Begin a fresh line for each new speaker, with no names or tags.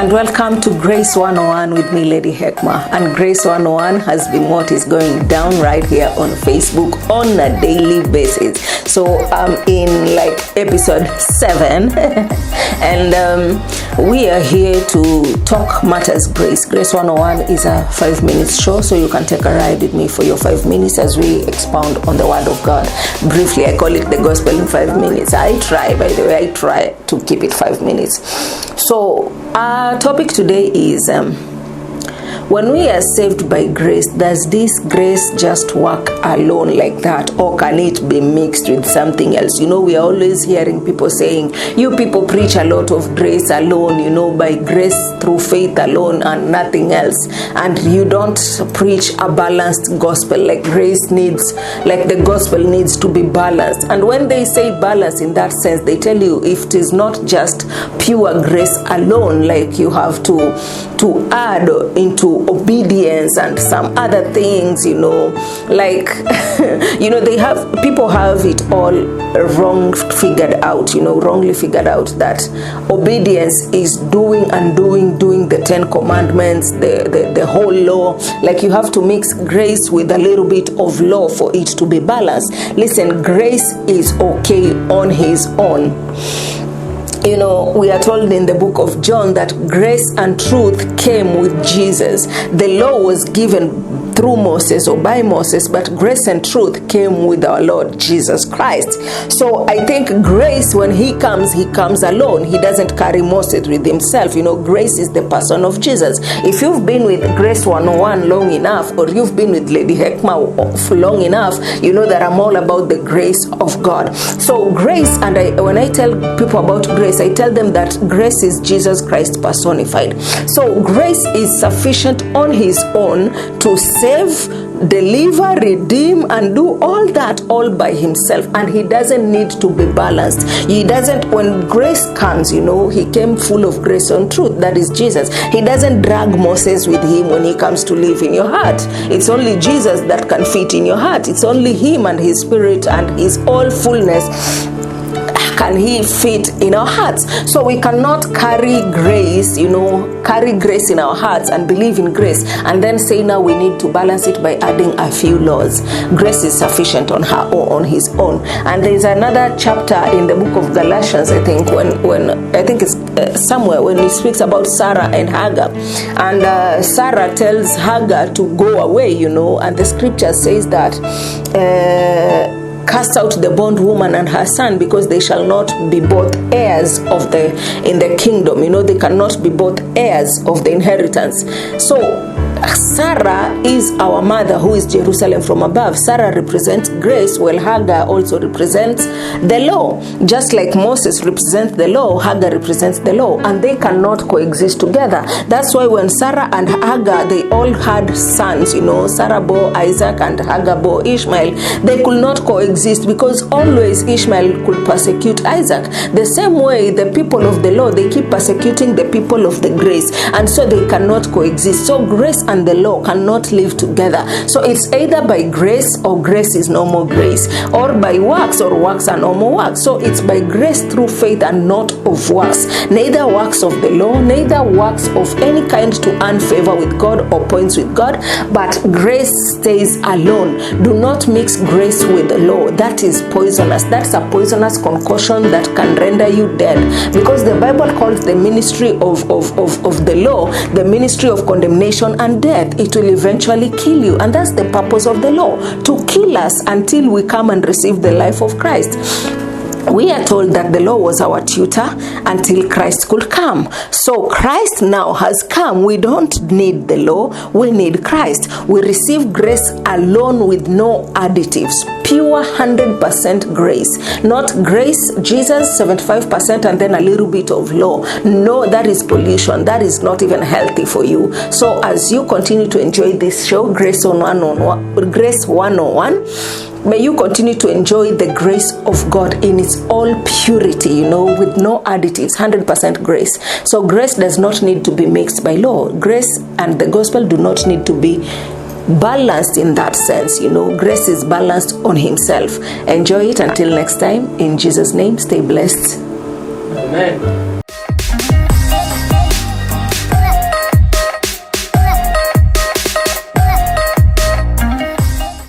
and welcome to Grace 101 with me, Lady Hekma. And Grace 101 has been what is going down right here on Facebook on a daily basis. So I'm in like episode 7 and we are here to talk matters grace. Grace 101 is a 5-minute show, so you can take a ride with me for your 5 minutes as we expound on the Word of God. Briefly, I call it the gospel in 5 minutes. I try to keep it 5 minutes. So our topic today is when we are saved by grace, does this grace just work alone like that, or can it be mixed with something else? You know, we are always hearing people saying, you people preach a lot of grace alone, you know, by grace through faith alone and nothing else. And you don't preach a balanced gospel. Like the gospel needs to be balanced. And when they say balance in that sense, they tell you if it is not just pure grace alone, like you have to add into obedience and some other things, you know, like you know, people have it all wrongly figured out that obedience is doing the 10 commandments, the whole law. Like you have to mix grace with a little bit of law for it to be balanced. Listen, grace is okay on his own. You know, we are told in the book of John that grace and truth came with Jesus. The law was given through Moses or by Moses, but grace and truth came with our Lord Jesus Christ. So I think grace, when he comes alone. He doesn't carry Moses with himself. You know, grace is the person of Jesus. If you've been with Grace 101 long enough, or you've been with Lady Hekma for long enough, you know that I'm all about the grace of God. So grace, and when I tell people about grace, I tell them that grace is Jesus Christ personified. So grace is sufficient on his own to save, deliver, redeem, and do all that all by himself. And he doesn't need to be balanced. When grace comes, you know, he came full of grace and truth. That is Jesus. He doesn't drag Moses with him when he comes to live in your heart. It's only Jesus that can fit in your heart. It's only him and his spirit and his all fullness can he fit in our hearts. So we cannot carry grace in our hearts and believe in grace and then say now we need to balance it by adding a few laws. Grace is sufficient on her or on his own. And there is another chapter in the book of Galatians, I think, when I think it's somewhere when he speaks about Sarah and Hagar, and Sarah tells Hagar to go away, you know, and the scripture says that cast out the bondwoman and her son, because they shall not be both heirs in the kingdom. You know, they cannot be both heirs of the inheritance. So Sarah is our mother, who is Jerusalem from above. Sarah represents grace, while Hagar also represents the law. Just like Moses represents the law, Hagar represents the law, and they cannot coexist together. That's why when Sarah and Hagar, they all had sons, you know, Sarah bore Isaac and Hagar bore Ishmael. They could not coexist because always Ishmael could persecute Isaac. The same way the people of the law, they keep persecuting the people of the grace, and so they cannot coexist. So grace and the law cannot live together. So it's either by grace or grace is no more grace, or by works or works are no more works. So it's by grace through faith and not of works. Neither works of the law, neither works of any kind to earn favor with God or points with God, but grace stays alone. Do not mix grace with the law. That is poisonous. That's a poisonous concoction that can render you dead, because the Bible calls the ministry of the law the ministry of condemnation and death. It will eventually kill you, and that's the purpose of the law, to kill us until we come and receive the life of Christ. We are told that the law was our tutor until Christ could come. So Christ now has come. We don't need the law, we need Christ. We receive grace alone with no additives. Pure 100% grace. Not grace, Jesus 75% and then a little bit of law. No, that is pollution. That is not even healthy for you. So as you continue to enjoy this show, Grace 101, may you continue to enjoy the grace of God in its all purity, you know, with no additives, 100% grace. So grace does not need to be mixed by law. Grace and the gospel do not need to be balanced in that sense, you know. Grace is balanced on himself. Enjoy it until next time. In Jesus' name, stay blessed.
Amen.